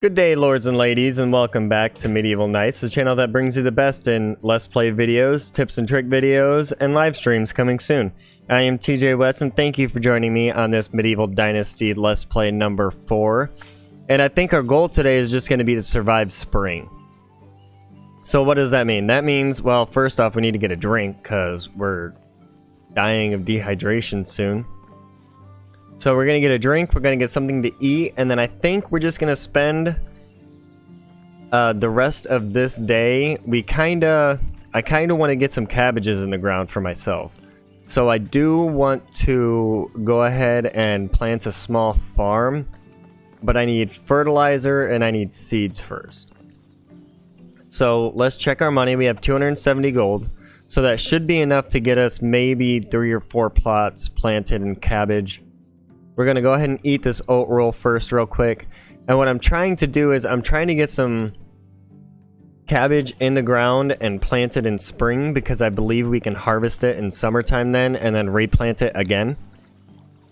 Good day, lords and ladies, and welcome back to Medieval Knights, the channel that brings you the best in Let's Play videos, tips and trick videos, and live streams coming soon. I am TJ West, and thank you for joining me on this Medieval Dynasty Let's Play number 4. And I think our goal today is just going to be to survive spring. So what does that mean? That means, well, first off, we need to get a drink, because we're dying of dehydration soon. So we're going to get a drink, we're going to get something to eat, and then I think we're just going to spend the rest of this day. I kind of want to get some cabbages in the ground for myself. So I do want to go ahead and plant a small farm, but I need fertilizer and I need seeds first. So let's check our money. We have 270 gold, so that should be enough to get us maybe 3 or 4 plots planted in cabbage. We're going to go ahead and eat this oat roll first real quick. And what I'm trying to do is I'm trying to get some cabbage in the ground and plant it in spring, because I believe we can harvest it in summertime then and then replant it again.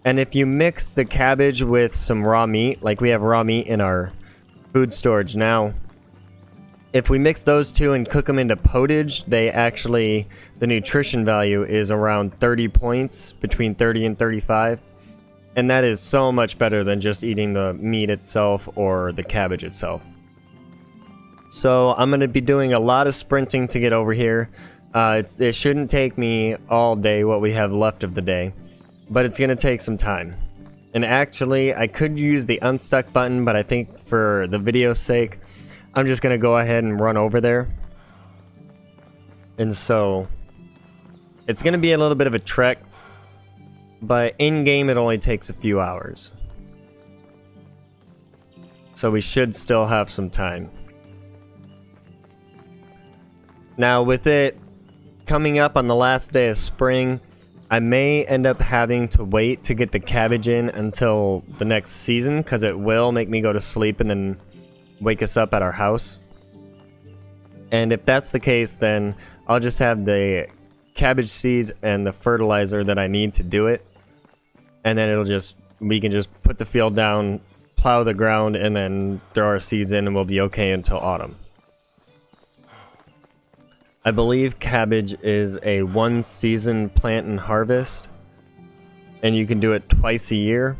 And if you mix the cabbage with some raw meat, like we have raw meat in our food storage now, if we mix those two and cook them into potage, the nutrition value is around 30 points, between 30 and 35. And that is so much better than just eating the meat itself or the cabbage itself. So I'm going to be doing a lot of sprinting to get over here. It shouldn't take me all day, what we have left of the day. But it's going to take some time. And actually, I could use the unstuck button, but I think for the video's sake, I'm just going to go ahead and run over there. And so, it's going to be a little bit of a trek. But in-game, it only takes a few hours. So we should still have some time. Now, with it coming up on the last day of spring, I may end up having to wait to get the cabbage in until the next season, because it will make me go to sleep and then wake us up at our house. And if that's the case, then I'll just have the cabbage seeds and the fertilizer that I need to do it. And then we can just put the field down, plow the ground, and then throw our seeds in, and we'll be okay until autumn. I believe cabbage is a 1-season plant and harvest, and you can do it twice a year.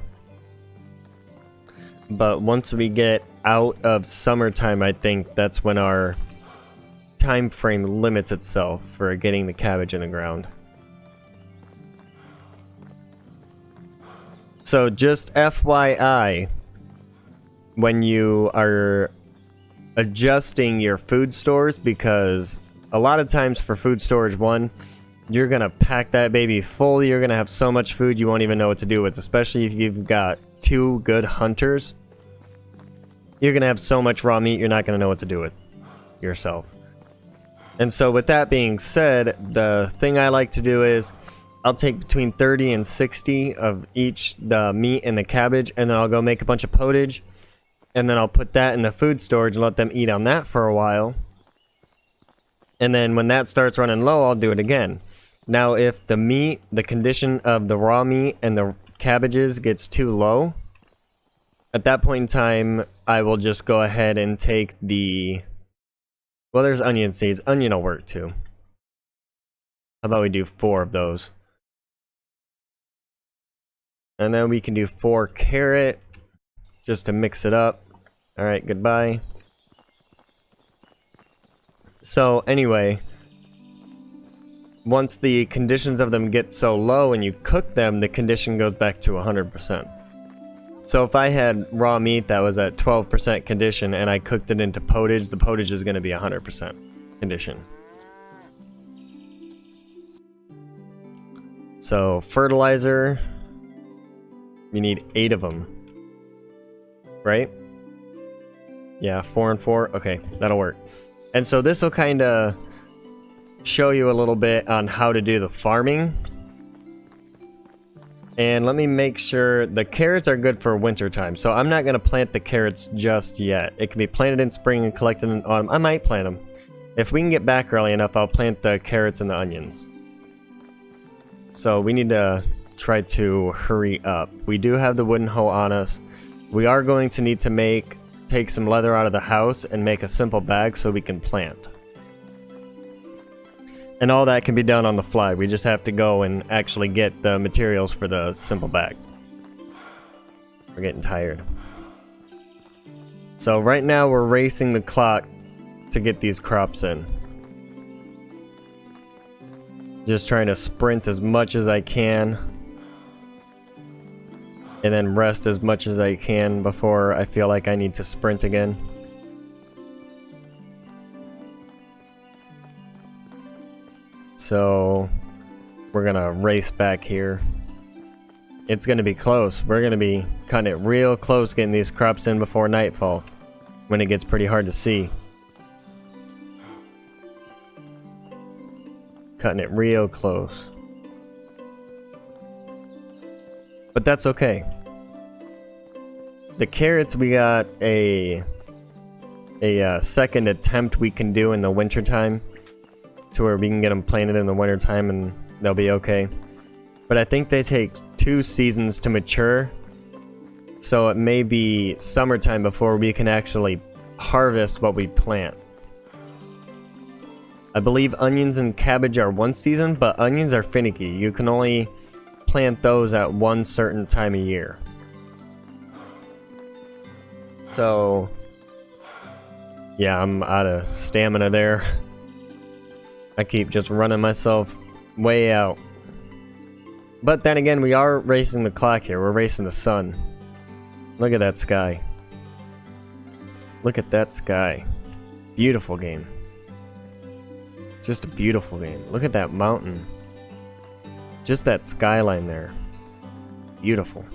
But once we get out of summertime, I think that's when our time frame limits itself for getting the cabbage in the ground. So just FYI, when you are adjusting your food stores, because a lot of times for food storage 1, you're going to pack that baby full. You're going to have so much food you won't even know what to do with, especially if you've got 2 good hunters. You're going to have so much raw meat you're not going to know what to do with yourself. And so with that being said, the thing I like to do is I'll take between 30 and 60 of each, the meat and the cabbage, and then I'll go make a bunch of potage, and then I'll put that in the food storage and let them eat on that for a while. And then when that starts running low, I'll do it again. Now, if the meat, the condition of the raw meat and the cabbages gets too low, at that point in time, I will just go ahead and take the... Well, there's onion seeds. Onion will work too. How about we do 4 of those? And then we can do 4 carrot, just to mix it up. Alright, goodbye. So, anyway, once the conditions of them get so low and you cook them, the condition goes back to 100%. So if I had raw meat that was at 12% condition and I cooked it into potage, the potage is going to be 100% condition. So, fertilizer... You need 8 of them. Right? Yeah, 4 and 4. Okay, that'll work. And so this will kind of show you a little bit on how to do the farming. And let me make sure the carrots are good for winter time. So I'm not going to plant the carrots just yet. It can be planted in spring and collected in autumn. I might plant them. If we can get back early enough, I'll plant the carrots and the onions. So we need to try to hurry up. We do have the wooden hoe on us. We are going to need to make take some leather out of the house and make a simple bag so we can plant. And all that can be done on the fly. We just have to go and actually get the materials for the simple bag. We're getting tired. So right now we're racing the clock to get these crops in. Just trying to sprint as much as I can. And then rest as much as I can before I feel like I need to sprint again. So we're gonna race back here. It's gonna be close. We're gonna be cutting it real close getting these crops in before nightfall, when it gets pretty hard to see. Cutting it real close. But that's okay. The carrots, we got a second attempt we can do in the wintertime, to where we can get them planted in the wintertime and they'll be okay. But I think they take 2 seasons to mature, so it may be summertime before we can actually harvest what we plant. I believe onions and cabbage are 1 season, but onions are finicky. You can only plant those at one certain time of year. So yeah, I'm out of stamina there. I keep just running myself way out. But then again, we are racing the clock here. We're racing the sun. Look at that sky. Look at that sky. Beautiful game. It's just a beautiful game. Look at that mountain. Just that skyline there. Beautiful.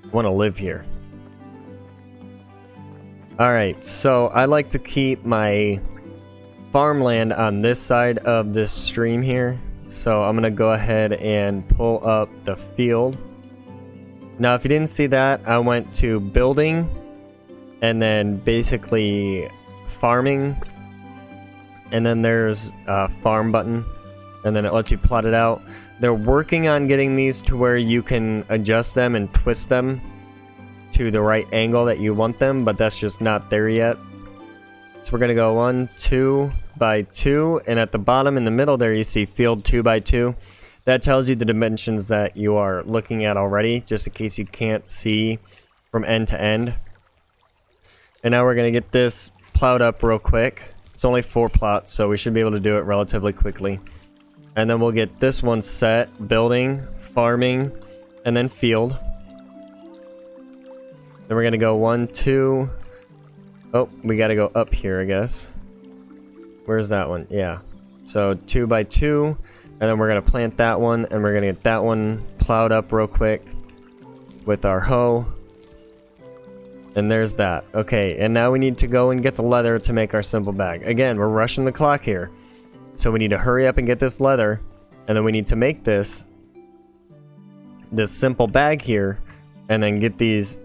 I want to live here. Alright, so I like to keep my farmland on this side of this stream here. So I'm gonna go ahead and pull up the field. Now if you didn't see that, I went to building and then basically farming, and then there's a farm button, and then it lets you plot it out. They're working on getting these to where you can adjust them and twist them to the right angle that you want them, but that's just not there yet. So we're gonna go 1, 2 by 2, and at the bottom in the middle there you see field 2 by 2. That tells you the dimensions that you are looking at already, just in case you can't see from end to end. And now we're gonna get this plowed up real quick. It's only 4 plots, so we should be able to do it relatively quickly. And then we'll get this one set, building, farming, and then field. Then we're gonna go 1, 2. Oh, we gotta go up here, I guess. Where's that one? Yeah. So 2 by 2, and then we're gonna plant that one, and we're gonna get that one plowed up real quick with our hoe. And there's that. Okay, and now we need to go and get the leather to make our simple bag. Again, we're rushing the clock here. So we need to hurry up and get this leather, and then we need to make this simple bag here, and then get these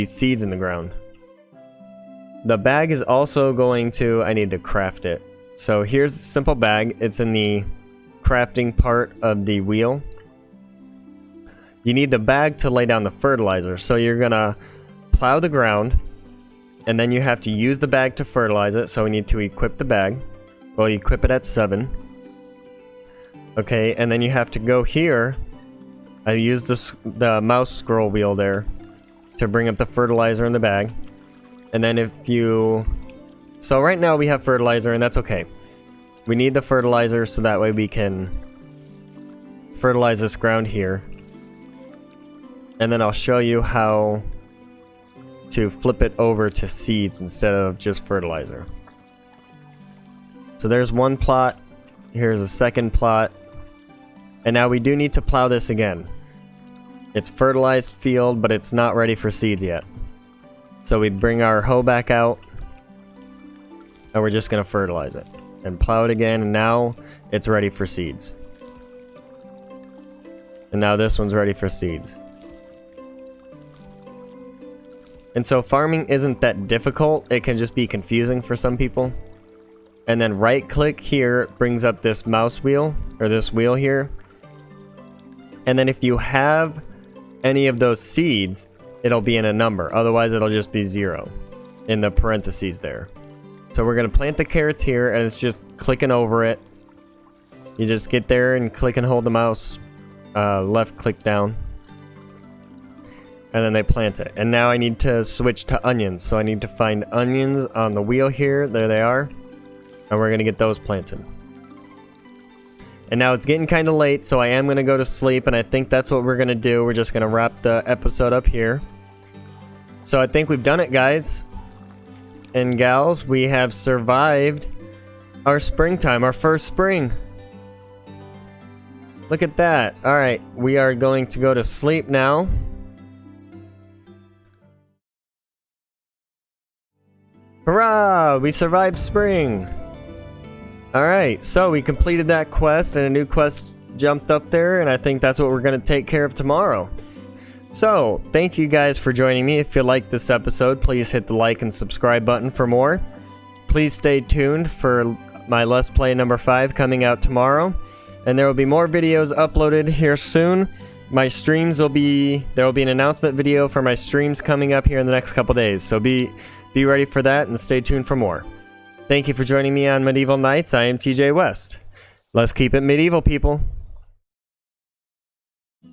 seeds in the ground. The bag is also going to, I need to craft it. So here's the simple bag. It's in the crafting part of the wheel. You need the bag to lay down the fertilizer. So you're gonna plow the ground, and then you have to use the bag to fertilize it. So we need to equip the bag. Well, you equip it at 7. Okay, and then you have to go here. I used the mouse scroll wheel there to bring up the fertilizer in the bag. And then if you... So right now we have fertilizer, and that's okay. We need the fertilizer so that way we can fertilize this ground here. And then I'll show you how to flip it over to seeds instead of just fertilizer. So there's one plot. Here's a second plot. And now we do need to plow this again. It's fertilized field, but it's not ready for seeds yet. So we bring our hoe back out, and we're just gonna fertilize it and plow it again, and now it's ready for seeds. And now this one's ready for seeds. And so farming isn't that difficult. It can just be confusing for some people. And then right click here brings up this mouse wheel, or this wheel here. And then if you have any of those seeds, it'll be in a number. Otherwise, it'll just be 0 in the parentheses there. So we're going to plant the carrots here, and it's just clicking over it. You just get there and click and hold the mouse, left click down. And then they plant it. And now I need to switch to onions. So I need to find onions on the wheel here. There they are. And we're going to get those planted. And now it's getting kind of late, so I am going to go to sleep. And I think that's what we're going to do. We're just going to wrap the episode up here. So I think we've done it, guys and gals. We have survived our springtime, our first spring. Look at that. All right, we are going to go to sleep now. Hurrah! We survived spring. All right, so we completed that quest, and a new quest jumped up there, and I think that's what we're going to take care of tomorrow. So, thank you guys for joining me. If you liked this episode, please hit the like and subscribe button for more. Please stay tuned for my Let's Play number 5 coming out tomorrow. And there will be more videos uploaded here soon. My streams will be... There will be an announcement video for my streams coming up here in the next couple days. So be ready for that and stay tuned for more. Thank you for joining me on Medieval Nights. I am TJ West. Let's keep it medieval, people.